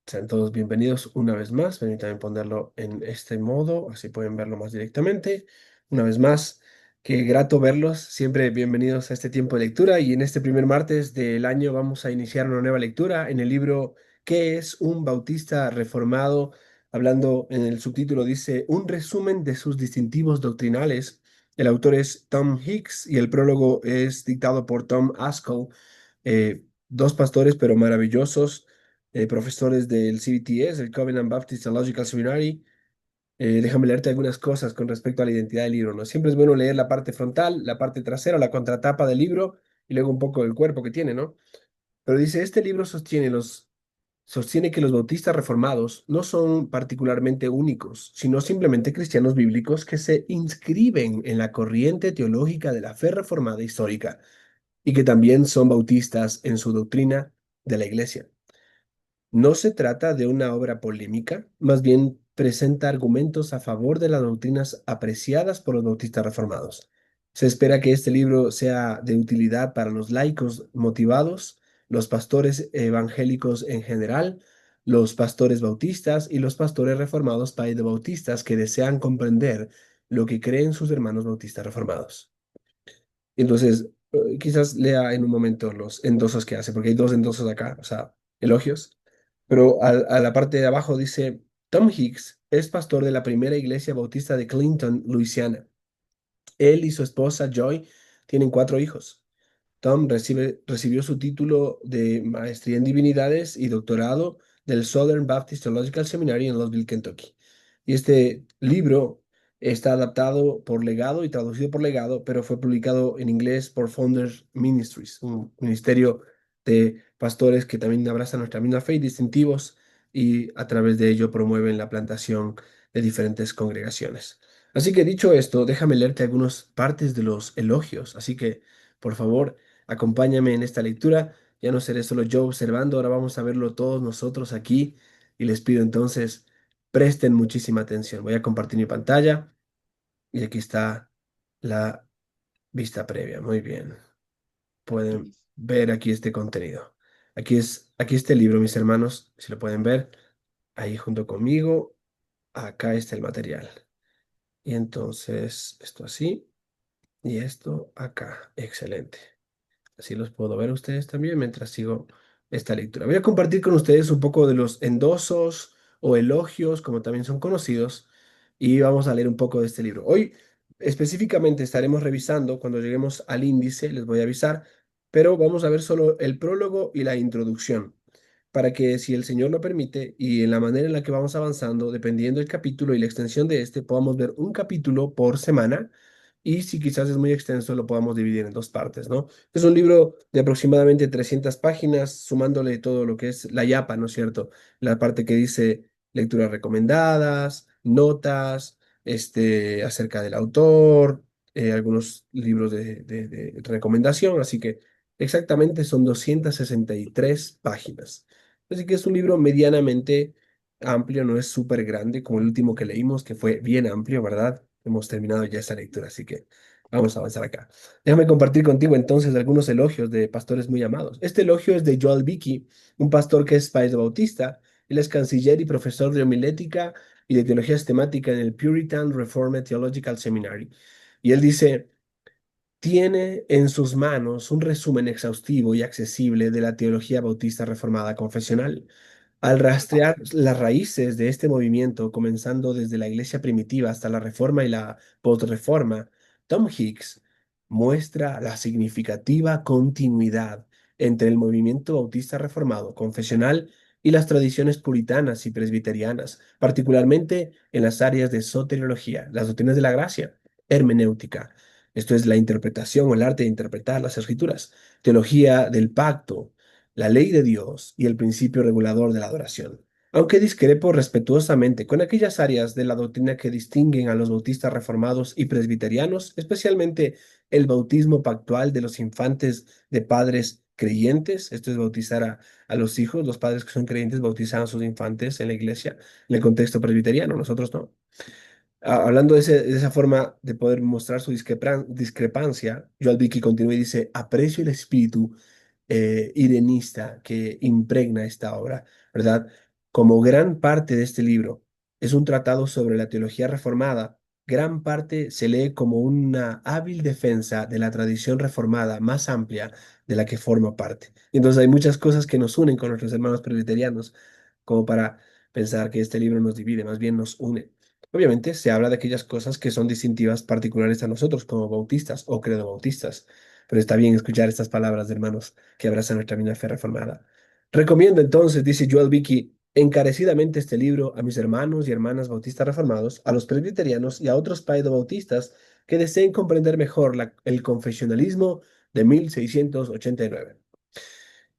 Sean todos bienvenidos una vez más. Permítanme ponerlo en este modo, así pueden verlo más directamente. Una vez más, qué grato verlos. Siempre bienvenidos a este tiempo de lectura. Y en este primer martes del año vamos a iniciar una nueva lectura en el libro ¿Qué es un bautista reformado? Hablando en el subtítulo dice un resumen de sus distintivos doctrinales. El autor es Tom Hicks y el prólogo es dictado por Tom Askell, dos pastores pero maravillosos, profesores del CBTS, el Covenant Baptist Theological Seminary. Déjame leerte algunas cosas con respecto a la identidad del libro, ¿no? Siempre es bueno leer la parte frontal, la parte trasera, la contratapa del libro y luego un poco el cuerpo que tiene, ¿no? Pero dice, este libro sostiene que los bautistas reformados no son particularmente únicos, sino simplemente cristianos bíblicos que se inscriben en la corriente teológica de la fe reformada histórica y que también son bautistas en su doctrina de la iglesia. No se trata de una obra polémica, más bien presenta argumentos a favor de las doctrinas apreciadas por los bautistas reformados. Se espera que este libro sea de utilidad para los laicos motivados, los pastores evangélicos en general, los pastores bautistas y los pastores reformados bautistas que desean comprender lo que creen sus hermanos bautistas reformados. Entonces, quizás lea en un momento los endosos que hace, porque hay dos endosos acá, o sea, elogios. Pero a la parte de abajo dice, Tom Hicks es pastor de la primera iglesia bautista de Clinton, Luisiana. Él y su esposa Joy tienen 4 hijos. Tom recibió su título de maestría en divinidades y doctorado del Southern Baptist Theological Seminary en Louisville, Kentucky. Y este libro está adaptado por Legado y traducido por Legado, pero fue publicado en inglés por Founders Ministries, un ministerio de pastores que también abrazan nuestra misma fe y distintivos, y a través de ello promueven la plantación de diferentes congregaciones. Así que dicho esto, déjame leerte algunas partes de los elogios. Así que, por favor, acompáñame en esta lectura. Ya no seré solo yo observando, ahora vamos a verlo todos nosotros aquí. Y les pido entonces, presten muchísima atención. Voy a compartir mi pantalla y aquí está la vista previa. Muy bien. Pueden ver aquí este contenido. Aquí este libro, mis hermanos, si lo pueden ver, ahí junto conmigo. Acá está el material. Y entonces, esto así y esto acá. Excelente. Así los puedo ver ustedes también mientras sigo esta lectura. Voy a compartir con ustedes un poco de los endosos o elogios, como también son conocidos, y vamos a leer un poco de este libro. Hoy específicamente estaremos revisando, cuando lleguemos al índice, les voy a avisar, pero vamos a ver solo el prólogo y la introducción, para que si el Señor lo permite y en la manera en la que vamos avanzando, dependiendo del capítulo y la extensión de este, podamos ver un capítulo por semana y si quizás es muy extenso, lo podamos dividir en dos partes, ¿no? Es un libro de aproximadamente 300 páginas, sumándole todo lo que es la yapa, ¿no es cierto? La parte que dice lecturas recomendadas, notas, acerca del autor, algunos libros de recomendación, así que exactamente son 263 páginas. Así que es un libro medianamente amplio, no es súper grande como el último que leímos, que fue bien amplio, ¿verdad? Hemos terminado ya esta lectura, así que vamos a avanzar acá. Déjame compartir contigo entonces algunos elogios de pastores muy amados. Este elogio es de Joel Beeke, un pastor que es país bautista. Él es canciller y profesor de homilética y de teología sistemática en el Puritan Reformed Theological Seminary. Y él dice, tiene en sus manos un resumen exhaustivo y accesible de la teología bautista reformada confesional. Al rastrear las raíces de este movimiento, comenzando desde la iglesia primitiva hasta la reforma y la postreforma, Tom Hicks muestra la significativa continuidad entre el movimiento bautista reformado confesional y las tradiciones puritanas y presbiterianas, particularmente en las áreas de soteriología, las doctrinas de la gracia, hermenéutica, esto es la interpretación o el arte de interpretar las escrituras, teología del pacto, la ley de Dios y el principio regulador de la adoración. Aunque discrepo respetuosamente con aquellas áreas de la doctrina que distinguen a los bautistas reformados y presbiterianos, especialmente el bautismo pactual de los infantes de padres creyentes, esto es bautizar a los hijos, los padres que son creyentes bautizan a sus infantes en la iglesia, en el contexto presbiteriano, nosotros no. Hablando de esa forma de poder mostrar su discrepancia, Joel Vicky continúa y dice, aprecio el espíritu irenista que impregna esta obra, ¿verdad? Como gran parte de este libro es un tratado sobre la teología reformada, gran parte se lee como una hábil defensa de la tradición reformada más amplia de la que forma parte. Y entonces hay muchas cosas que nos unen con nuestros hermanos presbiterianos, como para pensar que este libro nos divide, más bien nos une. Obviamente se habla de aquellas cosas que son distintivas particulares a nosotros como bautistas o credo bautistas, pero está bien escuchar estas palabras de hermanos que abrazan nuestra misma fe reformada. Recomiendo entonces, dice Joel Vicky, encarecidamente este libro a mis hermanos y hermanas bautistas reformados, a los presbiterianos y a otros paedobautistas que deseen comprender mejor el confesionalismo de 1689.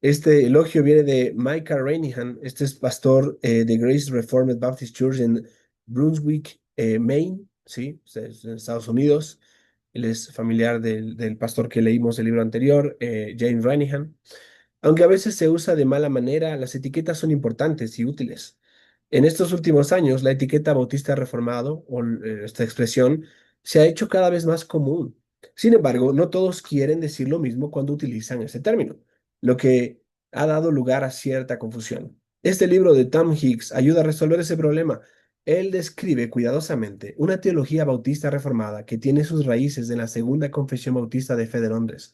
Este elogio viene de Micah Reinihan. Este es pastor de Grace Reformed Baptist Church en Brunswick, Maine, ¿sí? Es en Estados Unidos. Él es familiar del pastor que leímos el libro anterior, Jane Reinihan. Aunque a veces se usa de mala manera, las etiquetas son importantes y útiles. En estos últimos años, la etiqueta bautista reformado, o esta expresión, se ha hecho cada vez más común. Sin embargo, no todos quieren decir lo mismo cuando utilizan ese término, lo que ha dado lugar a cierta confusión. Este libro de Tom Hicks ayuda a resolver ese problema. Él describe cuidadosamente una teología bautista reformada que tiene sus raíces en la Segunda Confesión Bautista de Fe de Londres.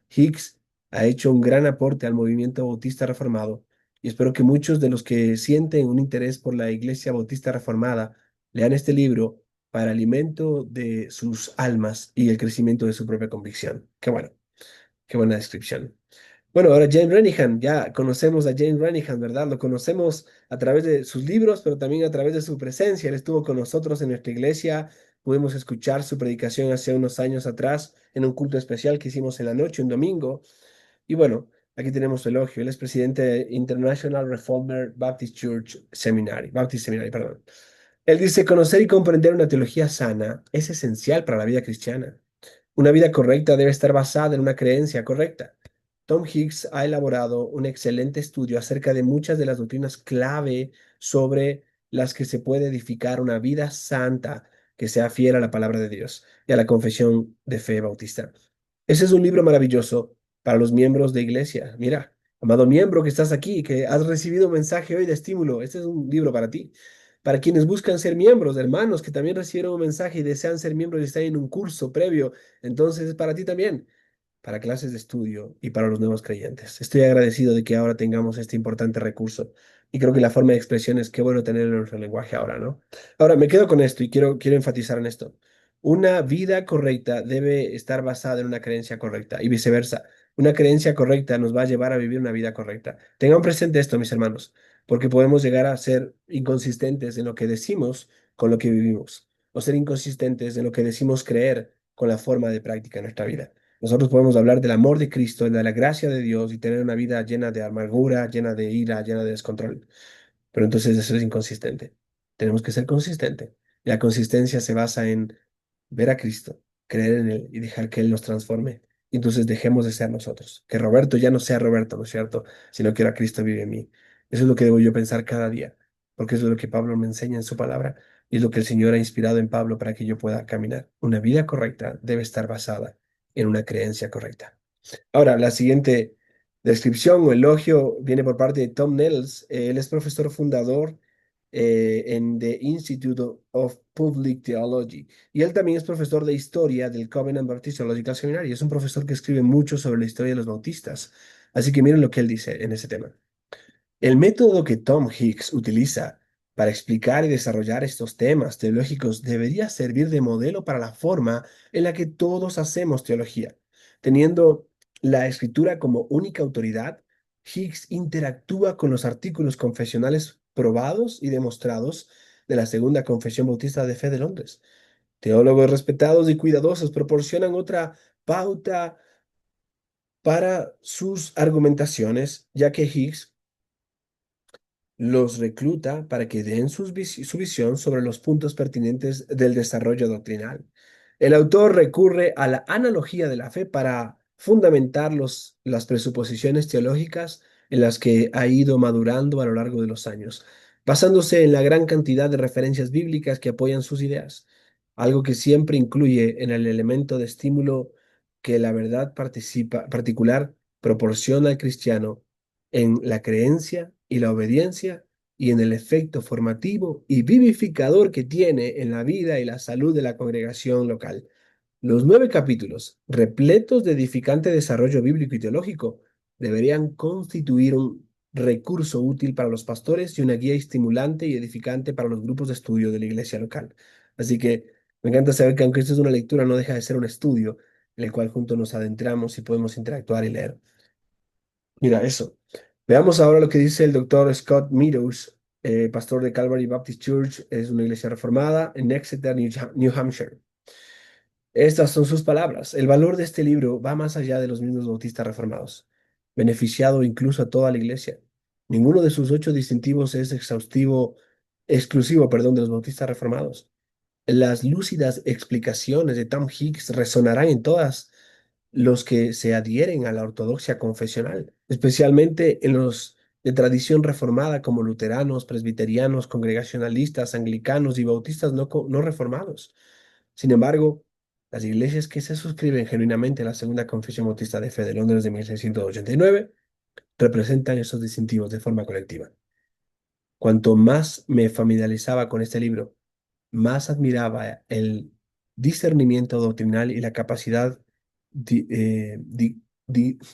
Hicks ha hecho un gran aporte al movimiento bautista reformado y espero que muchos de los que sienten un interés por la Iglesia Bautista Reformada lean este libro para alimento de sus almas y el crecimiento de su propia convicción. Qué bueno, qué buena descripción. Bueno, ahora James Renihan, ya conocemos a James Renihan, ¿verdad? Lo conocemos a través de sus libros, pero también a través de su presencia. Él estuvo con nosotros en nuestra iglesia, pudimos escuchar su predicación hace unos años atrás en un culto especial que hicimos en la noche, un domingo. Y bueno, aquí tenemos su elogio. Él es presidente de International Reformer Baptist Church Seminary, Baptist Seminary, perdón. Él dice, conocer y comprender una teología sana es esencial para la vida cristiana. Una vida correcta debe estar basada en una creencia correcta. Tom Hicks ha elaborado un excelente estudio acerca de muchas de las doctrinas clave sobre las que se puede edificar una vida santa que sea fiel a la palabra de Dios y a la confesión de fe bautista. Ese es un libro maravilloso para los miembros de iglesia. Mira, amado miembro que estás aquí, que has recibido un mensaje hoy de estímulo, este es un libro para ti. Para quienes buscan ser miembros, hermanos que también recibieron un mensaje y desean ser miembros y están en un curso previo, entonces es para ti también, para clases de estudio y para los nuevos creyentes. Estoy agradecido de que ahora tengamos este importante recurso y creo que la forma de expresión es qué bueno tenerlo en nuestro lenguaje ahora, ¿no? Ahora, me quedo con esto y quiero enfatizar en esto. Una vida correcta debe estar basada en una creencia correcta y viceversa. Una creencia correcta nos va a llevar a vivir una vida correcta. Tengan presente esto, mis hermanos, porque podemos llegar a ser inconsistentes en lo que decimos con lo que vivimos, o ser inconsistentes en lo que decimos creer con la forma de práctica en nuestra vida. Nosotros podemos hablar del amor de Cristo, de la gracia de Dios y tener una vida llena de amargura, llena de ira, llena de descontrol. Pero entonces eso es inconsistente. Tenemos que ser consistentes. La consistencia se basa en ver a Cristo, creer en Él y dejar que Él nos transforme. Y entonces dejemos de ser nosotros. Que Roberto ya no sea Roberto, ¿no es cierto? Sino que ahora Cristo vive en mí. Eso es lo que debo yo pensar cada día, porque eso es lo que Pablo me enseña en su palabra y es lo que el Señor ha inspirado en Pablo para que yo pueda caminar. Una vida correcta debe estar basada en una creencia correcta. Ahora, la siguiente descripción o elogio viene por parte de Tom Nettles. Él es profesor fundador en The Institute of Public Theology. Y él también es profesor de historia del Covenant Baptist Theological Seminary. Es un profesor que escribe mucho sobre la historia de los bautistas. Así que miren lo que él dice en ese tema. El método que Tom Hicks utiliza para explicar y desarrollar estos temas teológicos debería servir de modelo para la forma en la que todos hacemos teología. Teniendo la escritura como única autoridad, Hicks interactúa con los artículos confesionales probados y demostrados de la Segunda Confesión Bautista de Fe de Londres. Teólogos respetados y cuidadosos proporcionan otra pauta para sus argumentaciones, ya que Hicks los recluta para que den su visión sobre los puntos pertinentes del desarrollo doctrinal. El autor recurre a la analogía de la fe para fundamentar las presuposiciones teológicas en las que ha ido madurando a lo largo de los años, basándose en la gran cantidad de referencias bíblicas que apoyan sus ideas, algo que siempre incluye en el elemento de estímulo que la verdad particular proporciona al cristiano en la creencia y la obediencia y en el efecto formativo y vivificador que tiene en la vida y la salud de la congregación local. Los 9 capítulos, repletos de edificante desarrollo bíblico y teológico, deberían constituir un recurso útil para los pastores y una guía estimulante y edificante para los grupos de estudio de la iglesia local. Así que me encanta saber que aunque esto es una lectura, no deja de ser un estudio en el cual juntos nos adentramos y podemos interactuar y leer. Mira eso. Veamos ahora lo que dice el doctor Scott Meadows, pastor de Calvary Baptist Church, es una iglesia reformada en Exeter, New Hampshire. Estas son sus palabras. El valor de este libro va más allá de los mismos bautistas reformados, beneficiado incluso a toda la iglesia. Ninguno de sus 8 distintivos es exclusivo, perdón, de los bautistas reformados. Las lúcidas explicaciones de Tom Hicks resonarán en todas los que se adhieren a la ortodoxia confesional, especialmente en los de tradición reformada como luteranos, presbiterianos, congregacionalistas, anglicanos y bautistas no reformados. Sin embargo, las iglesias que se suscriben genuinamente a la Segunda Confesión Bautista de Fe de Londres de 1689 representan esos distintivos de forma colectiva. Cuanto más me familiarizaba con este libro, más admiraba el discernimiento doctrinal y la capacidad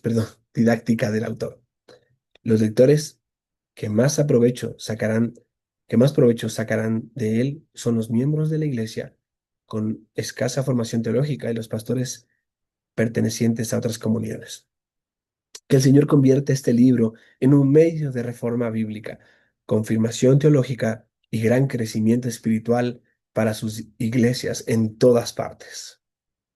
perdón, didáctica del autor. Los lectores que más aprovecho sacarán, que más provecho sacarán de él son los miembros de la iglesia con escasa formación teológica y los pastores pertenecientes a otras comunidades. Que el Señor convierte este libro en un medio de reforma bíblica, confirmación teológica y gran crecimiento espiritual para sus iglesias en todas partes.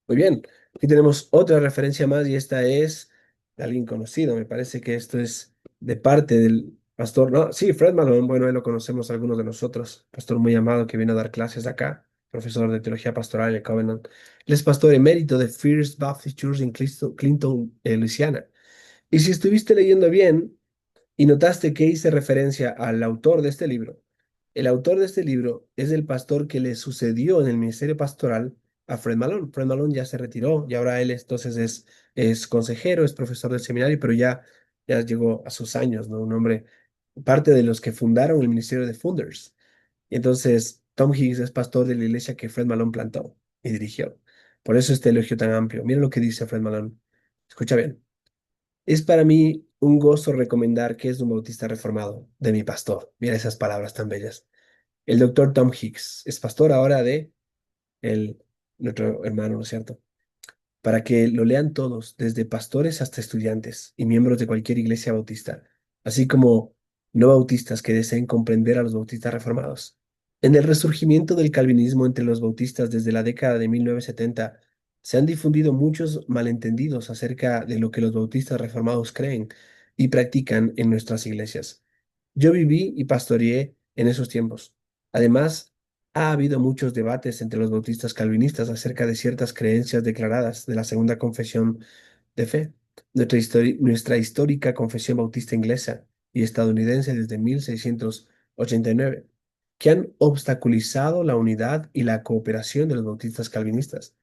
Muy bien, aquí tenemos otra referencia más y esta es de alguien conocido. Me parece que esto es de parte del pastor, no, sí, Fred Malone, bueno, él lo conocemos algunos de nosotros, pastor muy amado que viene a dar clases acá, profesor de teología pastoral en el Covenant. Él es pastor emérito de First Baptist Church en Clinton, Luisiana. Y si estuviste leyendo bien y notaste que hice referencia al autor de este libro, el autor de este libro es el pastor que le sucedió en el ministerio pastoral a Fred Malone. Fred Malone ya se retiró y ahora él entonces es consejero, es profesor del seminario, pero ya llegó a sus años, ¿no? Un hombre, parte de los que fundaron el ministerio de Funders. Y entonces Tom Hicks es pastor de la iglesia que Fred Malone plantó y dirigió. Por eso este elogio tan amplio. Mira lo que dice Fred Malone. Escucha bien. Es para mí un gozo recomendar que es un bautista reformado de mi pastor. Mira esas palabras tan bellas. El doctor Tom Hicks es pastor ahora de nuestro hermano, ¿no es cierto? Para que lo lean todos, desde pastores hasta estudiantes y miembros de cualquier iglesia bautista, así como no bautistas que deseen comprender a los bautistas reformados. En el resurgimiento del calvinismo entre los bautistas desde la década de 1970, se han difundido muchos malentendidos acerca de lo que los bautistas reformados creen y practican en nuestras iglesias. Yo viví y pastoreé en esos tiempos. Además, ha habido muchos debates entre los bautistas calvinistas acerca de ciertas creencias declaradas de la Segunda Confesión de Fe, nuestra histórica confesión bautista inglesa y estadounidense desde 1689, que han obstaculizado la unidad y la cooperación de los bautistas calvinistas.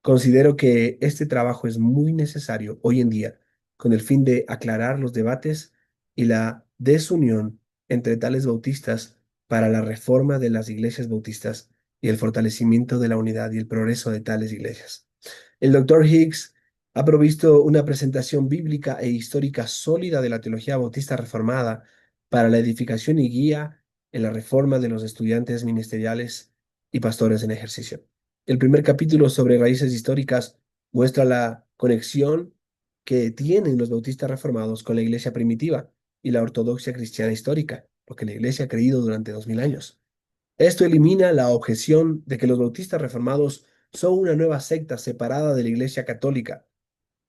Considero que este trabajo es muy necesario hoy en día con el fin de aclarar los debates y la desunión entre tales bautistas para la reforma de las iglesias bautistas y el fortalecimiento de la unidad y el progreso de tales iglesias. El doctor Hicks ha provisto una presentación bíblica e histórica sólida de la teología bautista reformada para la edificación y guía en la reforma de los estudiantes ministeriales y pastores en ejercicio. El primer capítulo sobre raíces históricas muestra la conexión que tienen los bautistas reformados con la iglesia primitiva y la ortodoxia cristiana histórica, lo que la iglesia ha creído durante 2000 años. Esto elimina la objeción de que los bautistas reformados son una nueva secta separada de la iglesia católica.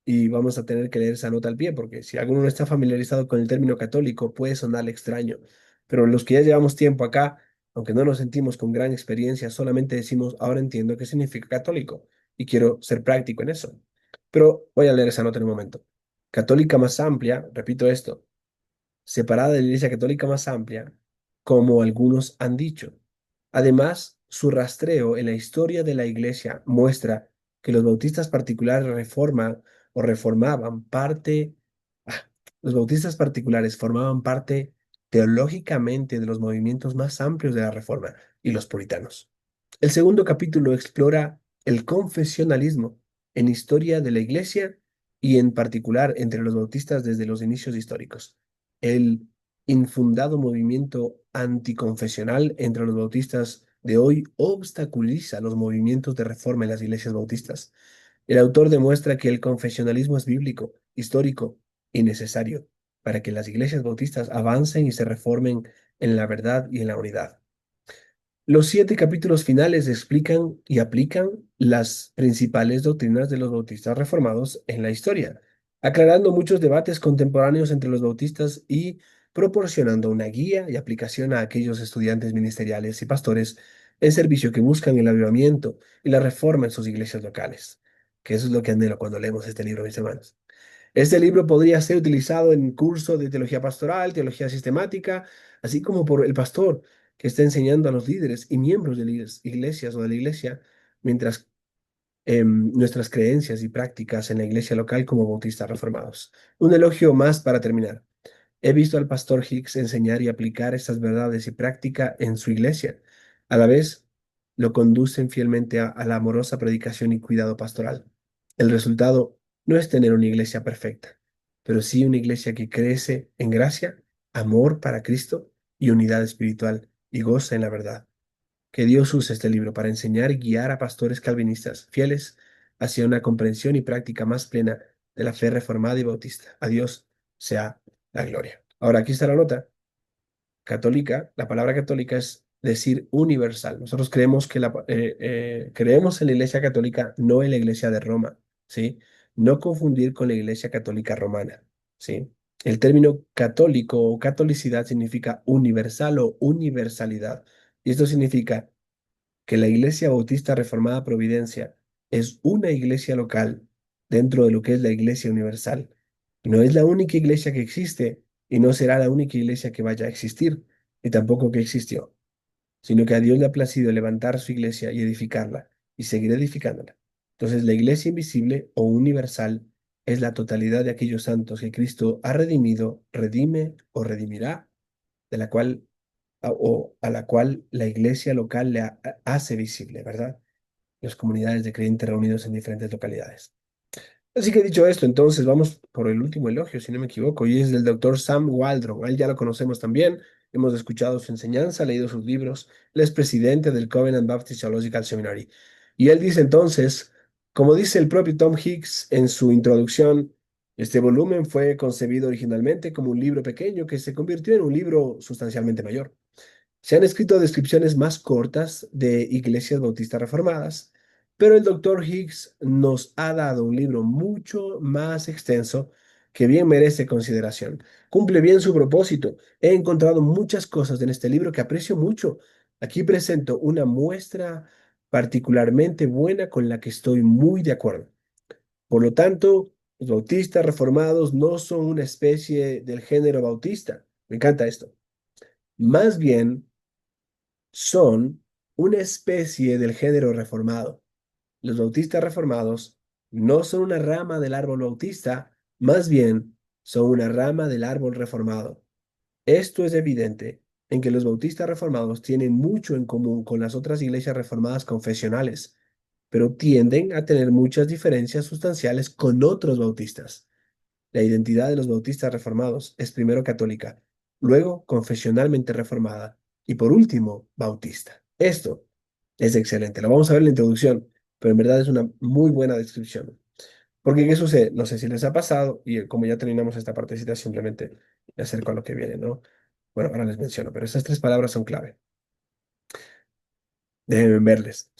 Y vamos a tener que leer esa nota al pie, porque si alguno no está familiarizado con el término católico, puede sonarle extraño. Pero los que ya llevamos tiempo acá, aunque no nos sentimos con gran experiencia, solamente decimos, ahora entiendo qué significa católico y quiero ser práctico en eso. Pero voy a leer esa nota en un momento. Católica más amplia, repito esto, separada de la Iglesia Católica más amplia, como algunos han dicho. Además, su rastreo en la historia de la Iglesia muestra que los bautistas particulares reforman o reformaban parte, ah, los bautistas particulares formaban parte teológicamente de los movimientos más amplios de la Reforma y los puritanos. El segundo capítulo explora el confesionalismo en historia de la Iglesia y en particular entre los bautistas desde los inicios históricos. El infundado movimiento anticonfesional entre los bautistas de hoy obstaculiza los movimientos de reforma en las iglesias bautistas. El autor demuestra que el confesionalismo es bíblico, histórico y necesario para que las iglesias bautistas avancen y se reformen en la verdad y en la unidad. Los 7 capítulos finales explican y aplican las principales doctrinas de los bautistas reformados en la historia, aclarando muchos debates contemporáneos entre los bautistas y proporcionando una guía y aplicación a aquellos estudiantes ministeriales y pastores en servicio que buscan el avivamiento y la reforma en sus iglesias locales, que eso es lo que anhelo cuando leemos este libro, mis hermanos. Este libro podría ser utilizado en curso de teología pastoral, teología sistemática, así como por el pastor que está enseñando a los líderes y miembros de las iglesias o de la iglesia, mientras nuestras creencias y prácticas en la iglesia local como bautistas reformados. Un elogio más para terminar. He visto al pastor Hicks enseñar y aplicar estas verdades y práctica en su iglesia. A la vez, lo conducen fielmente a la amorosa predicación y cuidado pastoral. El resultado no es tener una iglesia perfecta, pero sí una iglesia que crece en gracia, amor para Cristo y unidad espiritual y goza en la verdad. Que Dios use este libro para enseñar y guiar a pastores calvinistas fieles hacia una comprensión y práctica más plena de la fe reformada y bautista. A Dios sea la gloria. Ahora, aquí está la nota. Católica, la palabra católica es decir universal. Nosotros creemos que creemos en la Iglesia Católica, no en la Iglesia de Roma, ¿sí? No confundir con la Iglesia Católica Romana, ¿sí? El término católico o catolicidad significa universal o universalidad. Y esto significa que la Iglesia Bautista Reformada Providencia es una iglesia local dentro de lo que es la Iglesia Universal. No es la única iglesia que existe y no será la única iglesia que vaya a existir, y tampoco que existió, sino que a Dios le ha placido levantar su iglesia y edificarla, y seguir edificándola. Entonces, la iglesia invisible o universal es la totalidad de aquellos santos que Cristo ha redimido, redime o redimirá, de la cual o a la cual la iglesia local hace visible, ¿verdad? Las comunidades de creyentes reunidos en diferentes localidades. Así que dicho esto, entonces vamos por el último elogio, si no me equivoco, y es del doctor Sam Waldron. A él ya lo conocemos también, hemos escuchado su enseñanza, leído sus libros. Él es presidente del Covenant Baptist Theological Seminary. Y él dice entonces, como dice el propio Tom Hicks en su introducción, este volumen fue concebido originalmente como un libro pequeño que se convirtió en un libro sustancialmente mayor. Se han escrito descripciones más cortas de iglesias bautistas reformadas, pero el doctor Hicks nos ha dado un libro mucho más extenso que bien merece consideración. Cumple bien su propósito. He encontrado muchas cosas en este libro que aprecio mucho. Aquí presento una muestra particularmente buena con la que estoy muy de acuerdo. Por lo tanto, los bautistas reformados no son una especie del género bautista. Me encanta esto. Más bien, son una especie del género reformado. Los bautistas reformados no son una rama del árbol bautista, más bien son una rama del árbol reformado. Esto es evidente en que los bautistas reformados tienen mucho en común con las otras iglesias reformadas confesionales, pero tienden a tener muchas diferencias sustanciales con otros bautistas. La identidad de los bautistas reformados es primero católica, luego confesionalmente reformada y por último bautista. Esto es excelente. Lo vamos a ver en la introducción, pero en verdad es una muy buena descripción. Porque ¿qué sucede? No sé si les ha pasado y como ya terminamos esta partecita, simplemente me acerco a lo que viene, ¿no? Bueno, ahora les menciono, pero estas 3 palabras son clave. Déjenme verles.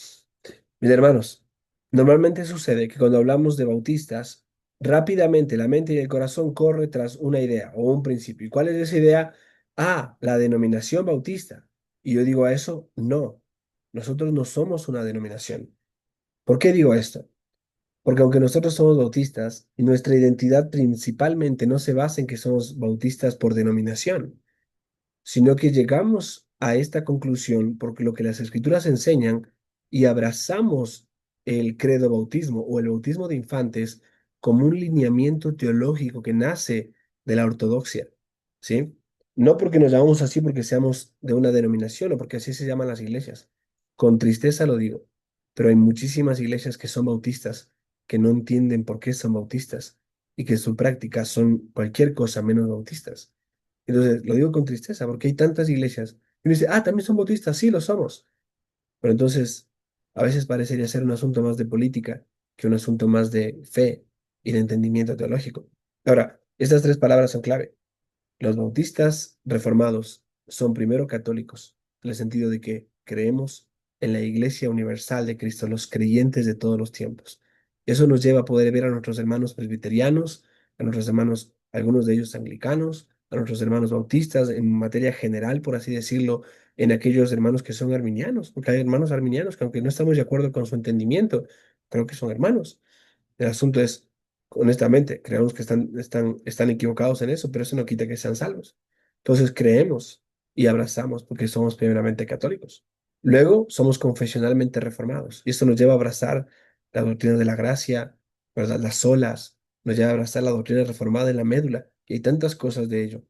Mis hermanos, normalmente sucede que cuando hablamos de bautistas, rápidamente la mente y el corazón corre tras una idea o un principio. ¿Y cuál es esa idea? Ah, la denominación bautista. Y yo digo a eso, no, nosotros no somos una denominación. ¿Por qué digo esto? Porque aunque nosotros somos bautistas, nuestra identidad principalmente no se basa en que somos bautistas por denominación, sino que llegamos a esta conclusión porque lo que las escrituras enseñan y abrazamos el credo bautismo o el bautismo de infantes como un lineamiento teológico que nace de la ortodoxia, ¿sí? No porque nos llamamos así porque seamos de una denominación o porque así se llaman las iglesias. Con tristeza lo digo, pero hay muchísimas iglesias que son bautistas, que no entienden por qué son bautistas y que en su práctica son cualquier cosa menos bautistas. Entonces, lo digo con tristeza porque hay tantas iglesias. Y uno dice, ah, también son bautistas, sí, lo somos. Pero entonces, a veces parecería ser un asunto más de política que un asunto más de fe y de entendimiento teológico. Ahora, estas tres palabras son clave. Los bautistas reformados son primero católicos, en el sentido de que creemos en la Iglesia Universal de Cristo, los creyentes de todos los tiempos. Eso nos lleva a poder ver a nuestros hermanos presbiterianos, a nuestros hermanos, algunos de ellos anglicanos, a nuestros hermanos bautistas, en materia general, por así decirlo, en aquellos hermanos que son arminianos, porque hay hermanos arminianos que aunque no estamos de acuerdo con su entendimiento, creo que son hermanos. El asunto es, honestamente, creemos que están equivocados en eso, pero eso no quita que sean salvos. Entonces creemos y abrazamos porque somos primeramente católicos. Luego somos confesionalmente reformados y esto nos lleva a abrazar la doctrina de la gracia, ¿verdad? Las solas, nos lleva a abrazar la doctrina reformada en la médula y hay tantas cosas de ello.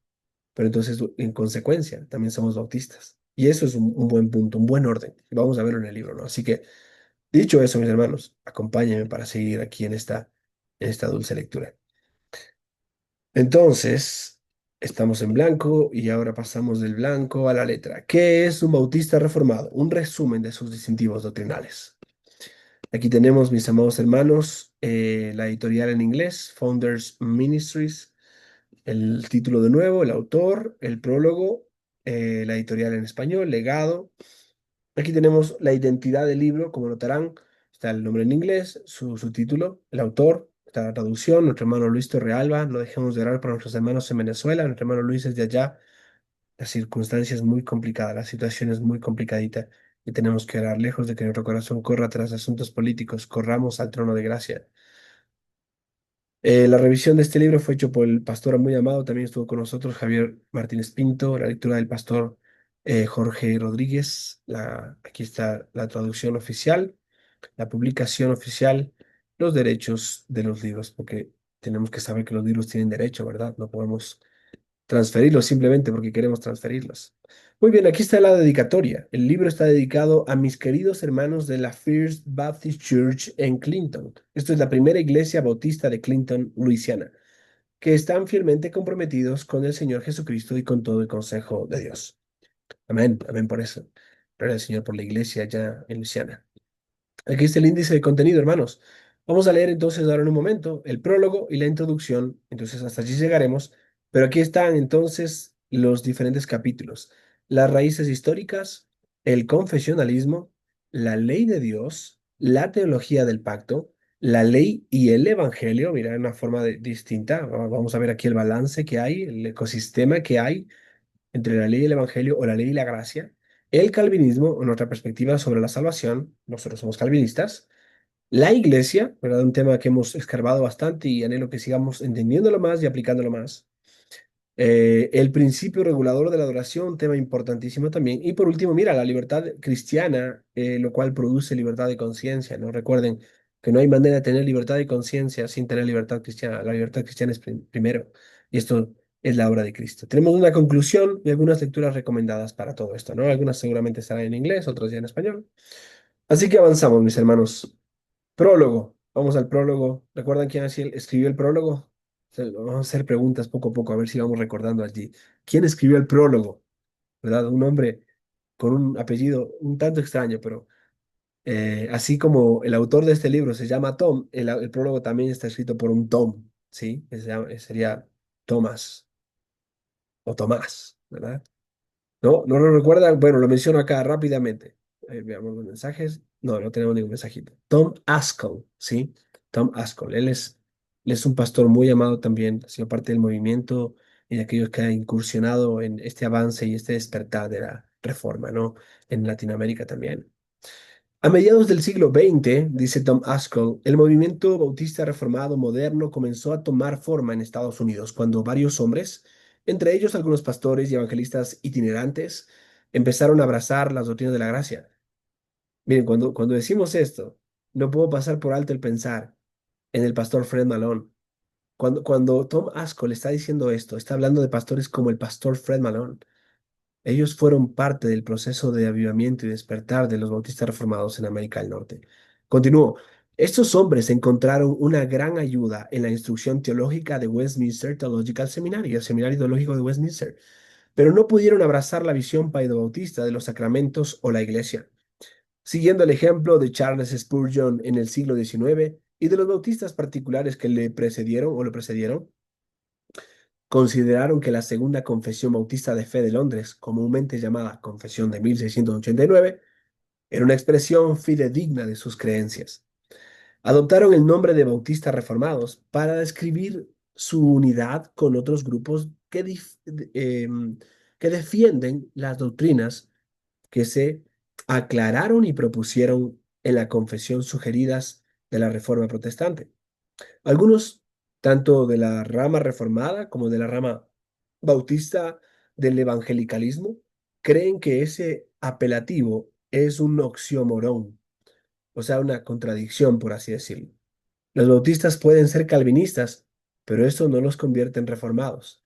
Pero entonces, en consecuencia, también somos bautistas. Y eso es un buen punto, un buen orden. Y vamos a verlo en el libro, ¿no? Así que dicho eso, mis hermanos, acompáñenme para seguir aquí en esta dulce lectura. Entonces, estamos en blanco y ahora pasamos del blanco a la letra. ¿Qué es un bautista reformado? Un resumen de sus distintivos doctrinales. Aquí tenemos, mis amados hermanos, la editorial en inglés, Founders Ministries, el título de nuevo, el autor, el prólogo, la editorial en español, legado. Aquí tenemos la identidad del libro, como notarán, está el nombre en inglés, su título, el autor, está la traducción, nuestro hermano Luis Torrealba, no dejemos de orar por nuestros hermanos en Venezuela, nuestro hermano Luis es de allá, la circunstancia es muy complicada, la situación es muy complicadita y tenemos que orar lejos de que nuestro corazón corra tras asuntos políticos, corramos al trono de gracia. La revisión de este libro fue hecho por el pastor muy amado, también estuvo con nosotros Javier Martínez Pinto, la lectura del pastor Jorge Rodríguez, aquí está la traducción oficial, la publicación oficial, los derechos de los libros, porque tenemos que saber que los libros tienen derecho, ¿verdad? No podemos transferirlos simplemente porque queremos transferirlos. Muy bien, aquí está la dedicatoria. El libro está dedicado a mis queridos hermanos de la First Baptist Church en Clinton. Esto es la primera iglesia bautista de Clinton, Luisiana, que están fielmente comprometidos con el Señor Jesucristo y con todo el consejo de Dios. Amén, amén por eso. Gloria al Señor por la iglesia allá en Luisiana. Aquí está el índice de contenido, hermanos. Vamos a leer entonces ahora en un momento el prólogo y la introducción. Entonces hasta allí llegaremos. Pero aquí están entonces los diferentes capítulos. Las raíces históricas, el confesionalismo, la ley de Dios, la teología del pacto, la ley y el evangelio. Mira, de una forma distinta. Vamos a ver aquí el balance que hay, el ecosistema que hay entre la ley y el evangelio o la ley y la gracia. El calvinismo, en otra perspectiva sobre la salvación. Nosotros somos calvinistas. La iglesia, ¿verdad? Un tema que hemos escarbado bastante y anhelo que sigamos entendiéndolo más y aplicándolo más. El principio regulador de la adoración, tema importantísimo también. Y por último, mira, la libertad cristiana, lo cual produce libertad de conciencia, ¿no? Recuerden que no hay manera de tener libertad de conciencia sin tener libertad cristiana. La libertad cristiana es primero. Y esto es la obra de Cristo. Tenemos una conclusión y algunas lecturas recomendadas para todo esto, ¿no? Algunas seguramente estarán en inglés, otras ya en español. Así que avanzamos, mis hermanos. Prólogo. Vamos al prólogo. ¿Recuerdan quién escribió el prólogo? Vamos a hacer preguntas poco a poco, a ver si vamos recordando allí. ¿Quién escribió el prólogo? ¿Verdad? Un hombre con un apellido un tanto extraño, pero así como el autor de este libro se llama Tom, el prólogo también está escrito por un Tom, ¿sí? Sería Tomás o Tomás, ¿verdad? ¿No? ¿No lo recuerdan? Bueno, lo menciono acá rápidamente. Veamos los mensajes. No, no tenemos ningún mensajito. Tom Askell, ¿sí? Tom Askell. Él es un pastor muy amado también, ha sido parte del movimiento y de aquellos que han incursionado en este avance y este despertar de la reforma, ¿no? En Latinoamérica también. A mediados del siglo XX, dice Tom Askell, el movimiento bautista reformado moderno comenzó a tomar forma en Estados Unidos cuando varios hombres, entre ellos algunos pastores y evangelistas itinerantes, empezaron a abrazar las doctrinas de la gracia. Miren, cuando decimos esto, no puedo pasar por alto el pensar en el pastor Fred Malone, Cuando Tom Ascol está diciendo esto, está hablando de pastores como el pastor Fred Malone. Ellos fueron parte del proceso de avivamiento y despertar de los bautistas reformados en América del Norte. Continúo. Estos hombres encontraron una gran ayuda en la instrucción teológica de Westminster Theological Seminary, el seminario teológico de Westminster, pero no pudieron abrazar la visión paidobautista de los sacramentos o la iglesia. Siguiendo el ejemplo de Charles Spurgeon en el siglo XIX y de los bautistas particulares que le precedieron o lo precedieron, consideraron que la Segunda Confesión Bautista de Fe de Londres, comúnmente llamada Confesión de 1689, era una expresión fidedigna de sus creencias. Adoptaron el nombre de Bautistas Reformados para describir su unidad con otros grupos que defienden las doctrinas que se aclararon y propusieron en la confesión sugeridas de la Reforma Protestante. Algunos, tanto de la rama reformada como de la rama bautista del evangelicalismo, creen que ese apelativo es un oxímoron, o sea, una contradicción, por así decirlo. Los bautistas pueden ser calvinistas, pero eso no los convierte en reformados.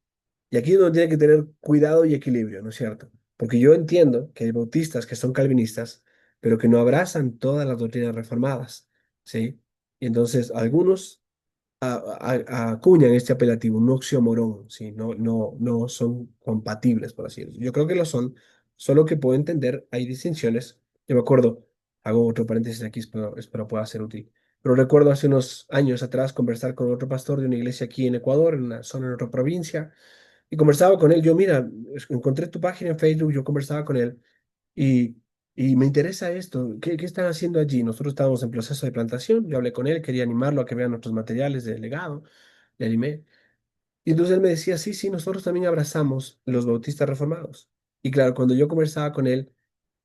Y aquí uno tiene que tener cuidado y equilibrio, ¿no es cierto? Porque yo entiendo que hay bautistas que son calvinistas, pero que no abrazan todas las doctrinas reformadas, ¿sí? Y entonces algunos acuñan este apelativo, un oxímoron, ¿sí? No son compatibles, por así decirlo. Yo creo que lo son, solo que puedo entender, hay distinciones. Yo me acuerdo, hago otro paréntesis aquí, espero pueda ser útil. Pero recuerdo hace unos años atrás conversar con otro pastor de una iglesia aquí en Ecuador, en una zona en otra provincia, y conversaba con él. Yo, mira, encontré tu página en Facebook, yo conversaba con él. Y, y me interesa esto. ¿Qué están haciendo allí? Nosotros estábamos en proceso de plantación. Yo hablé con él, quería animarlo a que vea nuestros materiales de legado. Le animé. Y entonces él me decía, sí, sí, nosotros también abrazamos los bautistas reformados. Y claro, cuando yo conversaba con él,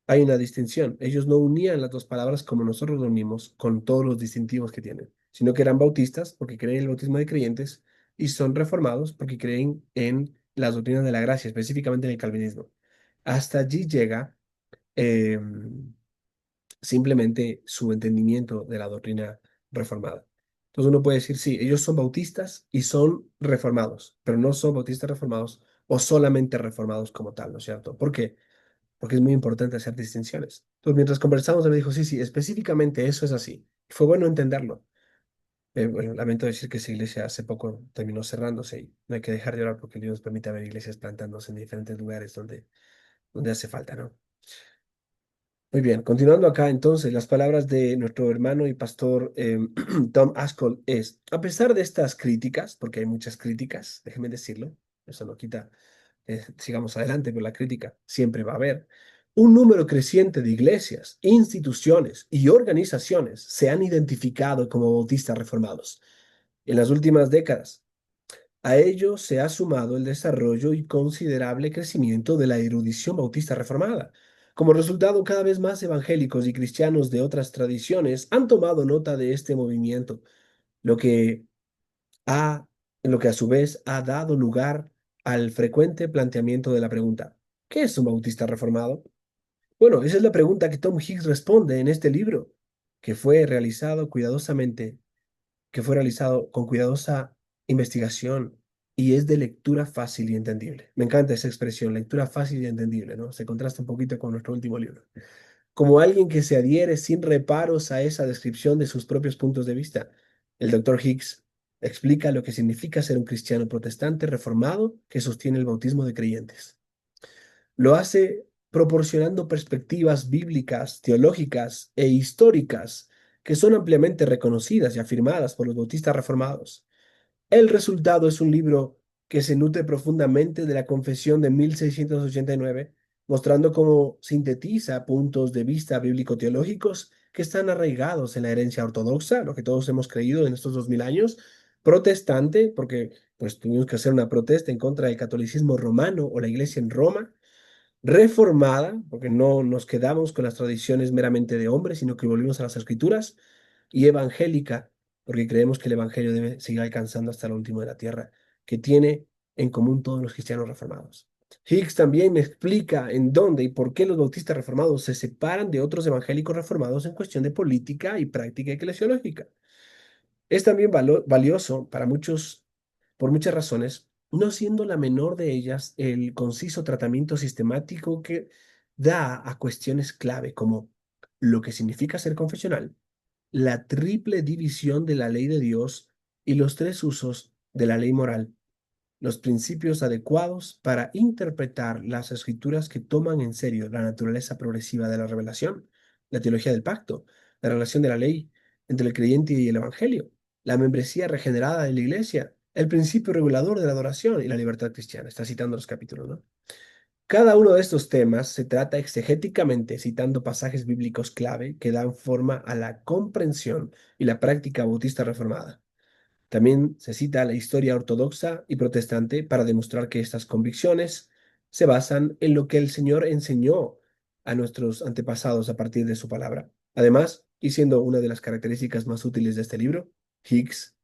hay una distinción. Ellos no unían las dos palabras como nosotros lo unimos con todos los distintivos que tienen, sino que eran bautistas porque creen en el bautismo de creyentes y son reformados porque creen en las doctrinas de la gracia, específicamente en el calvinismo. Hasta allí llega eh, simplemente su entendimiento de la doctrina reformada. Entonces uno puede decir, sí, ellos son bautistas y son reformados, pero no son bautistas reformados o solamente reformados como tal, ¿no es cierto? ¿Por qué? Porque es muy importante hacer distinciones. Entonces mientras conversamos, él me dijo, sí, sí, específicamente eso es así. Fue bueno entenderlo. Bueno, lamento decir que esa iglesia hace poco terminó cerrándose y no hay que dejar de orar porque Dios nos permite ver iglesias plantándose en diferentes lugares donde hace falta, ¿no? Muy bien, continuando acá entonces, las palabras de nuestro hermano y pastor Tom Ascol es, a pesar de estas críticas, porque hay muchas críticas, déjenme decirlo, eso no quita, sigamos adelante, pero la crítica siempre va a haber, un número creciente de iglesias, instituciones y organizaciones se han identificado como bautistas reformados en las últimas décadas. A ello se ha sumado el desarrollo y considerable crecimiento de la erudición bautista reformada. Como resultado, cada vez más evangélicos y cristianos de otras tradiciones han tomado nota de este movimiento, lo que ha, lo que a su vez ha dado lugar al frecuente planteamiento de la pregunta: ¿qué es un bautista reformado? Bueno, esa es la pregunta que Tom Hicks responde en este libro, que fue realizado cuidadosamente que fue realizado con cuidadosa investigación y es de lectura fácil y entendible. Me encanta esa expresión, lectura fácil y entendible, ¿no? Se contrasta un poquito con nuestro último libro. Como alguien que se adhiere sin reparos a esa descripción de sus propios puntos de vista, el doctor Hicks explica lo que significa ser un cristiano protestante reformado que sostiene el bautismo de creyentes. Lo hace proporcionando perspectivas bíblicas, teológicas e históricas que son ampliamente reconocidas y afirmadas por los bautistas reformados. El resultado es un libro que se nutre profundamente de la Confesión de 1689, mostrando cómo sintetiza puntos de vista bíblico-teológicos que están arraigados en la herencia ortodoxa, lo que todos hemos creído en estos 2000 años, protestante, porque pues tuvimos que hacer una protesta en contra del catolicismo romano o la iglesia en Roma, reformada, porque no nos quedamos con las tradiciones meramente de hombres, sino que volvimos a las escrituras, y evangélica, porque creemos que el evangelio debe seguir alcanzando hasta lo último de la tierra, que tiene en común todos los cristianos reformados. Hicks también explica en dónde y por qué los bautistas reformados se separan de otros evangélicos reformados en cuestión de política y práctica eclesiológica. Es también valioso para muchos. por muchas razones, no siendo la menor de ellas el conciso tratamiento sistemático que da a cuestiones clave como lo que significa ser confesional, la triple división de la ley de Dios y los tres usos de la ley moral, los principios adecuados para interpretar las escrituras que toman en serio la naturaleza progresiva de la revelación, la teología del pacto, la relación de la ley entre el creyente y el evangelio, la membresía regenerada de la iglesia, el principio regulador de la adoración y la libertad cristiana. Está citando los capítulos, ¿no? Cada uno de estos temas se trata exegéticamente citando pasajes bíblicos clave que dan forma a la comprensión y la práctica bautista reformada. También se cita la historia ortodoxa y protestante para demostrar que estas convicciones se basan en lo que el Señor enseñó a nuestros antepasados a partir de su palabra. Además, y siendo una de las características más útiles de este libro, Hicks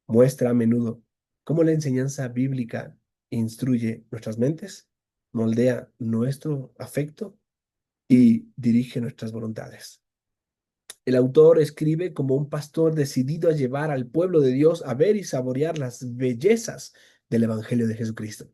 muestra a menudo cómo la enseñanza bíblica instruye nuestras mentes, moldea nuestro afecto y dirige nuestras voluntades. El autor escribe como un pastor decidido a llevar al pueblo de Dios a ver y saborear las bellezas del Evangelio de Jesucristo.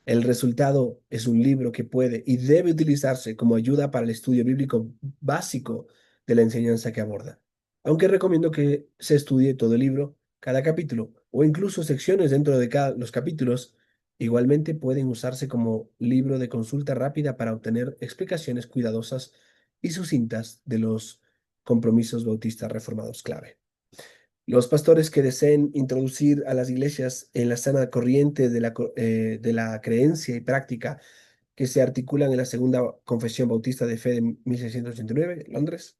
El resultado es un libro que puede y debe utilizarse como ayuda para el estudio bíblico básico de la enseñanza que aborda. Aunque recomiendo que se estudie todo el libro, cada capítulo o incluso secciones dentro de cada los capítulos, igualmente pueden usarse como libro de consulta rápida para obtener explicaciones cuidadosas y sucintas de los compromisos bautistas reformados clave. Los pastores que deseen introducir a las iglesias en la sana corriente de la creencia y práctica que se articulan en la Segunda Confesión Bautista de Fe de 1689, Londres,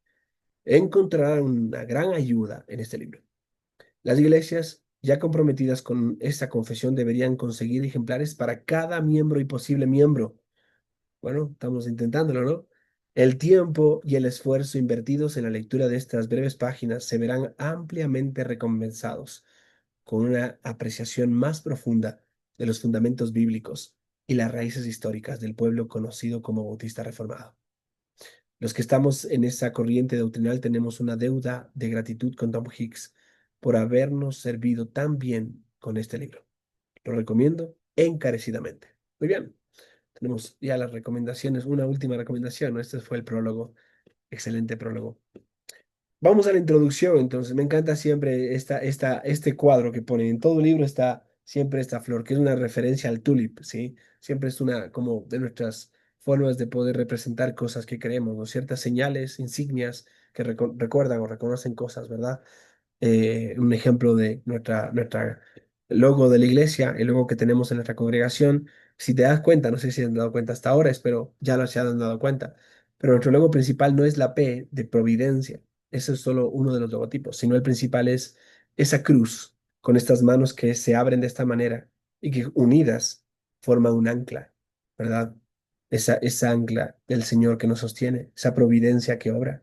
encontrarán una gran ayuda en este libro. Las iglesias ya comprometidas con esta confesión deberían conseguir ejemplares para cada miembro y posible miembro. Bueno, estamos intentándolo, ¿no? El tiempo y el esfuerzo invertidos en la lectura de estas breves páginas se verán ampliamente recompensados con una apreciación más profunda de los fundamentos bíblicos y las raíces históricas del pueblo conocido como Bautista Reformado. Los que estamos en esa corriente doctrinal tenemos una deuda de gratitud con Tom Hicks por habernos servido tan bien con este libro. Lo recomiendo encarecidamente. Muy bien, tenemos ya las recomendaciones, una última recomendación, ¿no? Este fue el prólogo, excelente prólogo. Vamos a la introducción, entonces. Me encanta siempre este cuadro que pone. En todo libro está siempre esta flor, que es una referencia al tulip, ¿sí? Siempre es una como de nuestras formas de poder representar cosas que creemos, ¿no? Ciertas señales, insignias que recuerdan o reconocen cosas, ¿verdad? Un ejemplo de nuestra logo de la iglesia, el logo que tenemos en nuestra congregación. Si te das cuenta, no sé si han dado cuenta hasta ahora, espero ya lo se han dado cuenta, pero nuestro logo principal no es la P de Providencia, ese es solo uno de los logotipos, sino el principal es esa cruz con estas manos que se abren de esta manera y que unidas forman un ancla, ¿verdad? Esa ancla del Señor que nos sostiene, esa providencia que obra,